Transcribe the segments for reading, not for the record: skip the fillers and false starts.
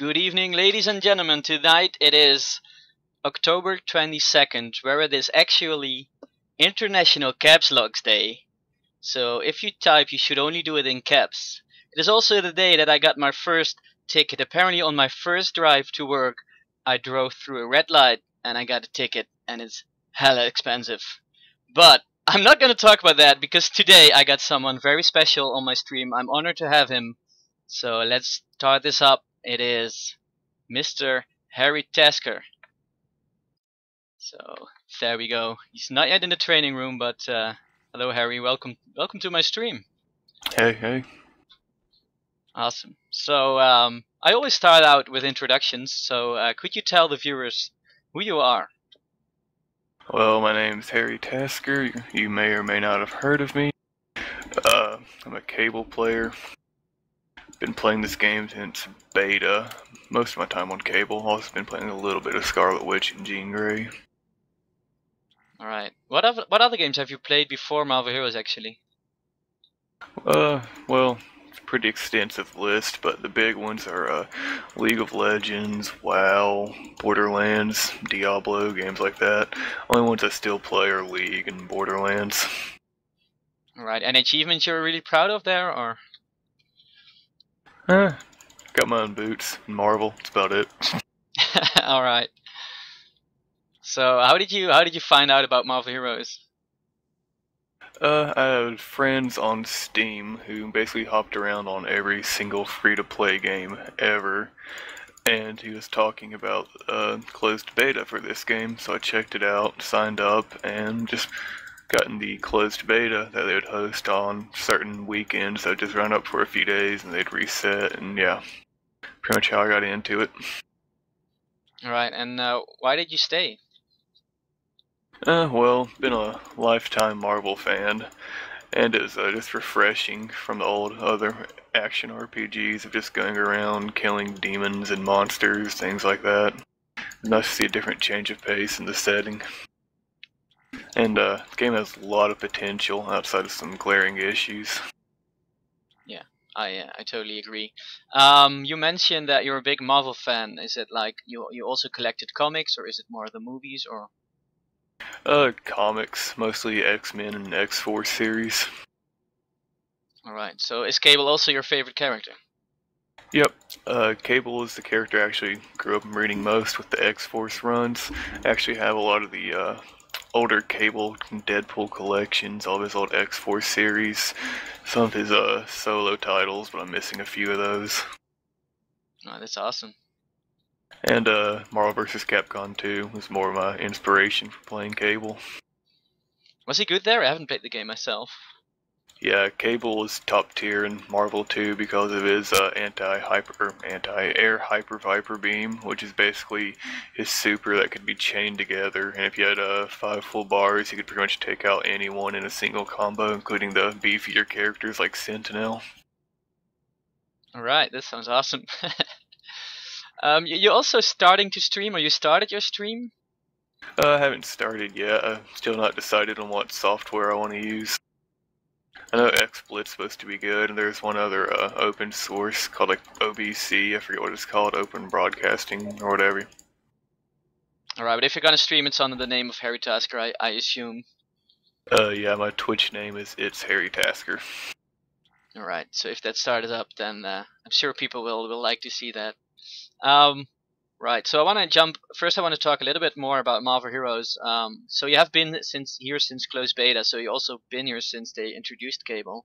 Good evening, ladies and gentlemen. Tonight it is October 22nd, where it is actually International Caps Locks Day. So if you type, you should only do it in caps. It is also the day that I got my first ticket. Apparently on my first drive to work, I drove through a red light and I got a ticket, and it's hella expensive. But I'm not going to talk about that because today I got someone very special on my stream. I'm honored to have him. So let's start this up. It is Mr. HarryTasker. So there we go. He's not yet in the training room, but hello, Harry. Welcome to my stream. Hey. Awesome. So I always start out with introductions. So could you tell the viewers who you are? Well, my name's HarryTasker. You may or may not have heard of me. I'm a cable player. Been playing this game since beta. Most of my time on cable. Also been playing a little bit of Scarlet Witch and Jean Grey. All right. What other games have you played before Marvel Heroes, actually? Well, it's a pretty extensive list, but the big ones are League of Legends, WoW, Borderlands, Diablo, games like that. Only ones I still play are League and Borderlands. All right. Any achievements you're really proud of there, or? Got my own boots and Marvel. That's about it. All right. So how did you find out about Marvel Heroes? I had friends on Steam who basically hopped around on every single free-to-play game ever, and he was talking about closed beta for this game, so I checked it out, signed up, and just got in the closed beta that they would host on certain weekends. I'd just run up for a few days and they'd reset, and yeah, pretty much how I got into it. Alright, and why did you stay? Well, been a lifetime Marvel fan, and it's just refreshing from the old other action RPGs of just going around killing demons and monsters, things like that. Nice to see a different change of pace in the setting. And the game has a lot of potential outside of some glaring issues. Yeah, I totally agree. You mentioned that you're a big Marvel fan. Is it like you also collected comics, or is it more the movies, or? Comics, mostly X-Men and X-Force series. Alright, so is Cable also your favorite character? Yep, Cable is the character I actually grew up reading most with the X-Force runs. I actually have a lot of the older Cable Deadpool collections, all of his old X-Force series, some of his solo titles, but I'm missing a few of those. Oh, that's awesome. And Marvel vs. Capcom 2 was more of my inspiration for playing Cable. Was he good there? I haven't played the game myself. Yeah, Cable is top tier in Marvel 2 because of his anti-air hyper viper beam, which is basically his super that could be chained together. And if you had 5 full bars, you could pretty much take out anyone in a single combo, including the beefier characters like Sentinel. Alright, that sounds awesome. You're also starting to stream, or you started your stream? I haven't started yet. I'm still not decided on what software I want to use. I know XSplit's supposed to be good, and there's one other open source called like OBC, I forget what it's called, Open Broadcasting or whatever. Alright, but if you're gonna stream, it's under the name of HarryTasker, I assume. Yeah, my Twitch name is It's HarryTasker. Alright, so if that started up, then I'm sure people will like to see that. Right, so I want to jump. First, I want to talk a little bit more about Marvel Heroes. So you have been here since closed beta, so you also been here since they introduced Cable.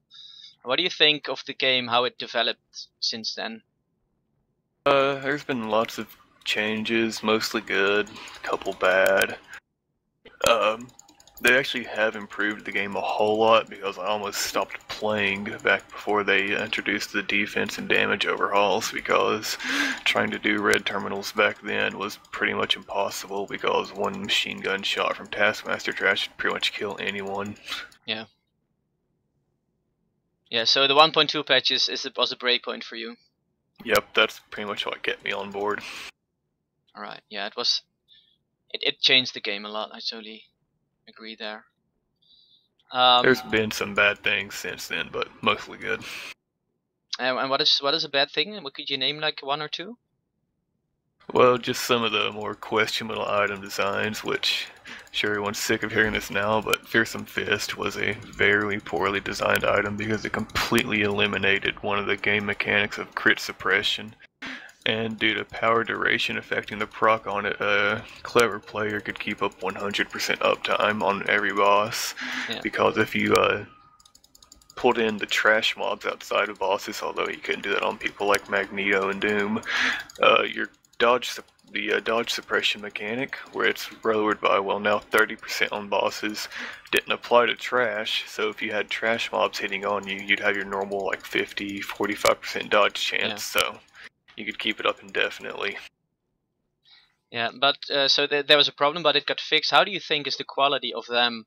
What do you think of the game? How it developed since then? There's been lots of changes, mostly good, a couple bad. They actually have improved the game a whole lot because I almost stopped playing back before they introduced the defense and damage overhauls, because trying to do red terminals back then was pretty much impossible because one machine gun shot from Taskmaster Trash would pretty much kill anyone. Yeah. Yeah, so the 1.2 patch was a breakpoint for you. Yep, that's pretty much what kept me on board. Alright, yeah, it changed the game a lot, I totally agree there. There's been some bad things since then, but mostly good. And what is a bad thing? What could you name, like one or two? Well, just some of the more questionable item designs, which sure everyone's sick of hearing this now, but Fearsome Fist was a very poorly designed item because it completely eliminated one of the game mechanics of crit suppression. And due to power duration affecting the proc on it, a clever player could keep up 100% uptime on every boss. Yeah. Because if you pulled in the trash mobs outside of bosses, although you couldn't do that on people like Magneto and Doom, your dodge suppression mechanic, where it's lowered by, well, now 30% on bosses, didn't apply to trash. So if you had trash mobs hitting on you, you'd have your normal like 50-45% dodge chance. Yeah. So you could keep it up indefinitely. Yeah, but so there was a problem, but it got fixed. How do you think is the quality of them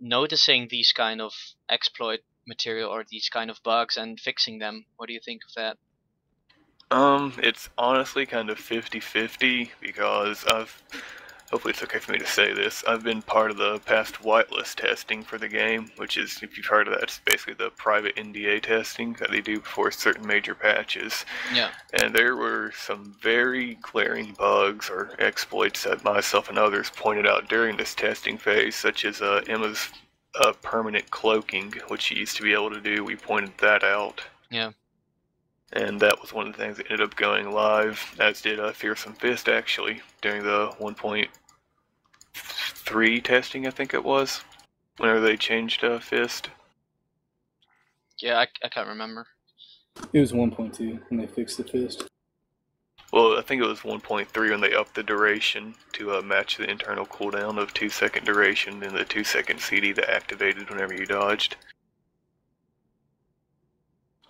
noticing these kind of exploit material or these kind of bugs and fixing them? What do you think of that? It's honestly kind of 50-50 because hopefully it's okay for me to say this, I've been part of the past whitelist testing for the game, which is, if you've heard of that, it's basically the private NDA testing that they do before certain major patches. Yeah. And there were some very glaring bugs or exploits that myself and others pointed out during this testing phase, such as Emma's permanent cloaking, which she used to be able to do. We pointed that out. Yeah. And that was one of the things that ended up going live, as did Fearsome Fist, actually, during the 1.3 testing, I think it was, whenever they changed Fist. Yeah, I can't remember. It was 1.2 when they fixed the fist. Well, I think it was 1.3 when they upped the duration to match the internal cooldown of 2-second duration and the 2-second CD that activated whenever you dodged.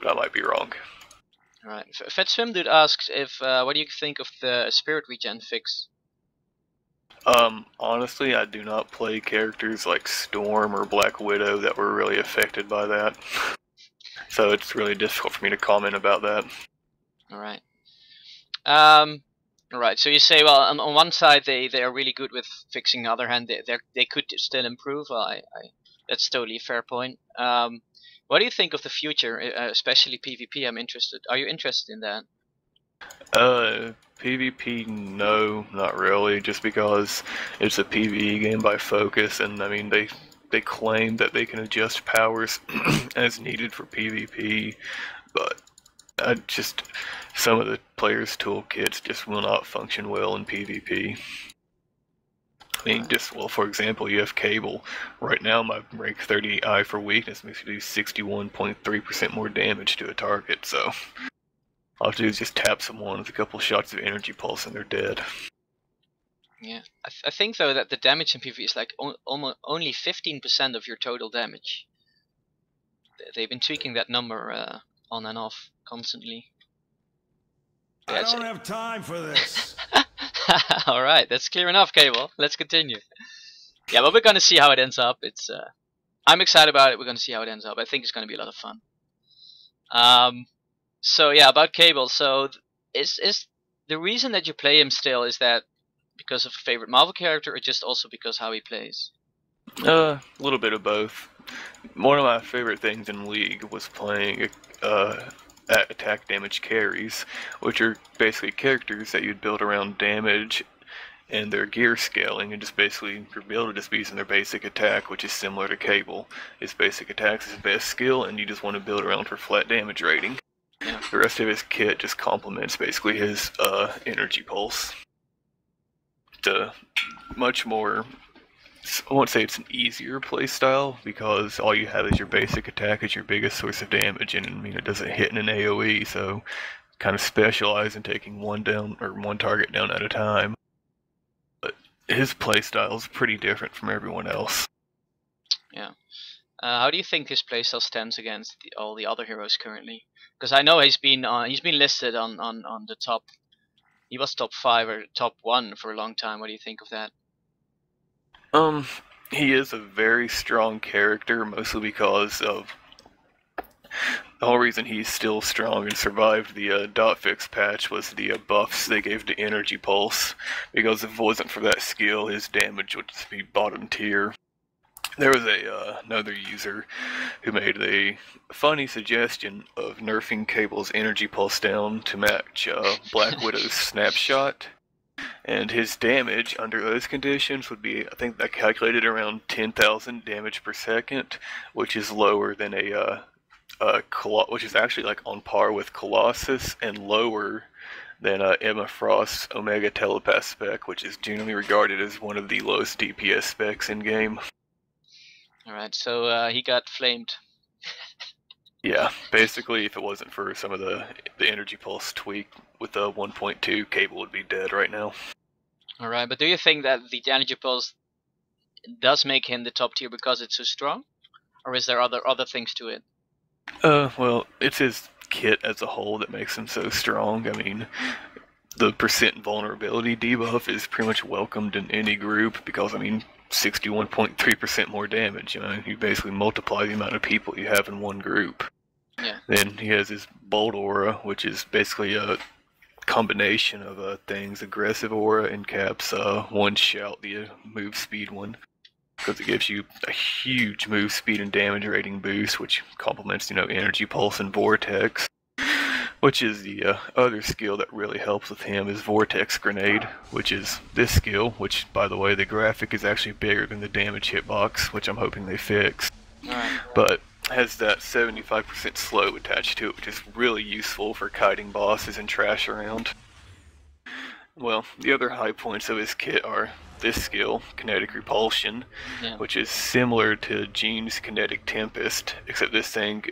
But I might be wrong. Alright. Fetswimdude asks if what do you think of the spirit regen fix? Honestly, I do not play characters like Storm or Black Widow that were really affected by that. So it's really difficult for me to comment about that. Alright. Alright, so you say, well, on one side they are really good with fixing, on the other hand they could still improve. Well, that's totally a fair point. What do you think of the future, especially PvP? I'm interested. Are you interested in that? PvP, no, not really, just because it's a PvE game by Focus, and I mean, they claim that they can adjust powers as needed for PvP, but some of the players' toolkits just will not function well in PvP. I mean, for example, you have Cable. Right now, my rank 30 eye for weakness makes me do 61.3% more damage to a target, so all I have to do is just tap someone with a couple shots of energy pulse and they're dead. Yeah, I think though that the damage in PvP is like almost only 15% of your total damage. They've been tweaking that number on and off constantly. I don't have time for this. Alright, that's clear enough, Cable. Let's continue. Yeah, but we're gonna see how it ends up. I'm excited about it. We're gonna see how it ends up. I think it's gonna be a lot of fun. So yeah, about Cable. So is the reason that you play him still, is that because of a favorite Marvel character, or just also because how he plays? A little bit of both. One of my favorite things in League was playing attack damage carries, which are basically characters that you'd build around damage and their gear scaling, and just basically your build would just be using their basic attack, which is similar to Cable. His basic attack is his best skill, and you just want to build around for flat damage rating. Yeah. The rest of his kit just complements basically his energy pulse. It's a much more, I won't say it's an easier playstyle, because all you have is your basic attack as your biggest source of damage, and I mean, it doesn't hit in an AoE, so kind of specialize in taking one target down at a time. But his playstyle is pretty different from everyone else. Yeah. How do you think his playstyle stands against all the other heroes currently? Because I know he's been listed on the top. He was top 5 or top 1 for a long time. What do you think of that? He is a very strong character, mostly because of the whole reason he's still strong and survived the dot fix patch was the buffs they gave to energy pulse. Because if it wasn't for that skill, his damage would just be bottom tier. There was another user who made a funny suggestion of nerfing Cable's energy pulse down to match Black Widow's snapshot, and his damage under those conditions would be, I think that calculated around 10,000 damage per second, which is lower than which is actually like on par with Colossus and lower than Emma Frost's Omega Telepath spec, which is generally regarded as one of the lowest DPS specs in game. Alright, so he got flamed. Yeah, basically, if it wasn't for some of the energy pulse tweak with the 1.2, Cable would be dead right now. Alright, but do you think that the energy pulse does make him the top tier because it's so strong? Or is there other things to it? Well, it's his kit as a whole that makes him so strong. I mean, the percent vulnerability debuff is pretty much welcomed in any group because, I mean, 61.3% more damage. You know, you basically multiply the amount of people you have in one group. Yeah. Then he has his Bold Aura, which is basically a combination of things. Aggressive Aura and Cap's One Shout, the move speed one. Because it gives you a huge move speed and damage rating boost, which complements, Energy Pulse and Vortex. Which is the other skill that really helps with him is Vortex Grenade, which is this skill, which, by the way, the graphic is actually bigger than the damage hitbox, which I'm hoping they fix. Alright. But has that 75% slow attached to it, which is really useful for kiting bosses and trash around. Well, the other high points of his kit are this skill, Kinetic Repulsion, which is similar to Gene's Kinetic Tempest, except this thing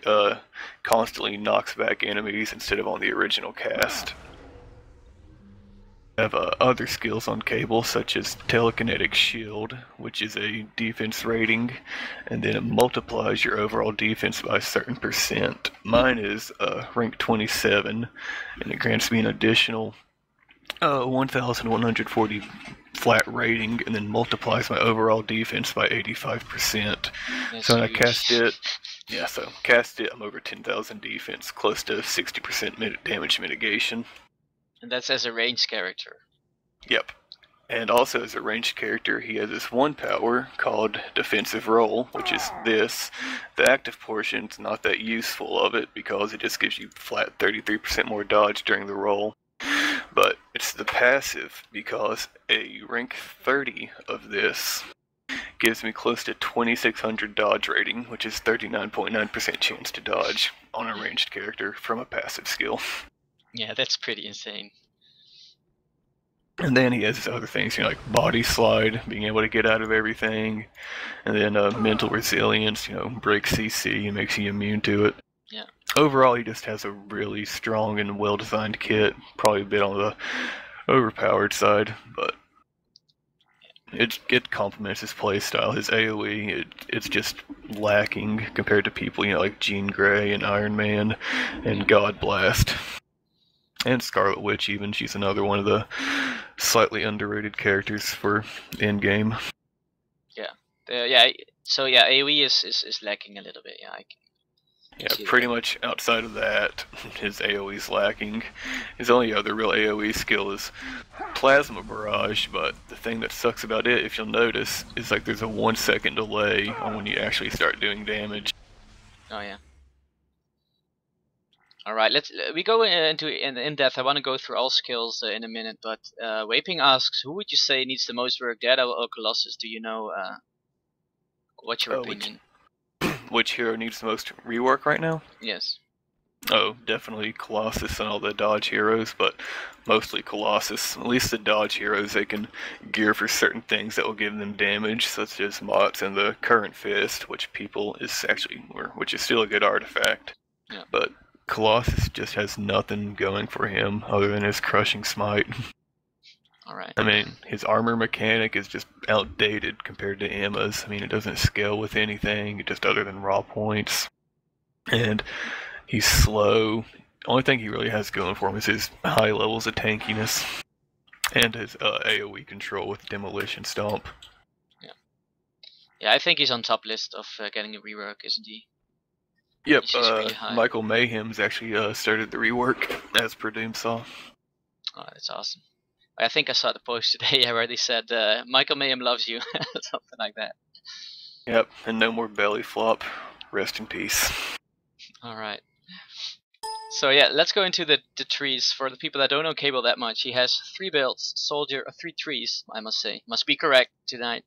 constantly knocks back enemies instead of on the original cast. I have other skills on Cable, such as Telekinetic Shield, which is a defense rating, and then it multiplies your overall defense by a certain percent. Mine is rank 27, and it grants me an additional 1,140 flat rating, and then multiplies my overall defense by 85%. So when I cast it, I'm over 10,000 defense, close to 60% damage mitigation. And that's as a ranged character. Yep. And also as a ranged character, he has this one power called Defensive Roll, which is this. The active portion's not that useful of it because it just gives you flat 33% more dodge during the roll. But it's the passive because a rank 30 of this gives me close to 2,600 dodge rating, which is 39.9% chance to dodge on a ranged character from a passive skill. Yeah, that's pretty insane. And then he has his other things, like body slide, being able to get out of everything, and then mental resilience, breaks CC and makes you immune to it. Yeah. Overall, he just has a really strong and well-designed kit, probably a bit on the overpowered side, but it complements his playstyle. His AoE, it's just lacking compared to people, like Jean Grey and Iron Man and God Blast. And Scarlet Witch even, she's another one of the slightly underrated characters for endgame. Yeah. So AoE is lacking a little bit, Yeah, pretty much outside of that, his AoE's lacking. His only other real AoE skill is Plasma Barrage, but the thing that sucks about it, if you'll notice, is like there's a 1 second delay on when you actually start doing damage. Oh yeah. Alright, we go into in depth. I want to go through all skills in a minute, but Waping asks, who would you say needs the most work, Dead or Colossus? Do you know? What's your opinion? Which hero needs the most rework right now? Yes. Oh, definitely Colossus and all the dodge heroes, but mostly Colossus. At least the dodge heroes, they can gear for certain things that will give them damage, such as Mott's and the Current Fist, which is still a good artifact. Yeah. But Colossus just has nothing going for him other than his Crushing Smite. Alright. I mean, his armor mechanic is just outdated compared to Emma's. I mean, it doesn't scale with anything, just other than raw points. And he's slow. The only thing he really has going for him is his high levels of tankiness. And his AoE control with Demolition Stomp. Yeah, I think he's on top list of getting a rework, isn't he? Yep, Really Michael Mayhem's actually started the rework, as per Doomsaw. Oh, that's awesome. I think I saw the post today where they said, Michael Mayhem loves you, something like that. Yep, and no more belly flop. Rest in peace. Alright. So yeah, let's go into the trees. For the people that don't know Cable that much, he has 3 builds, soldier, 3 trees, I must say. Must be correct tonight.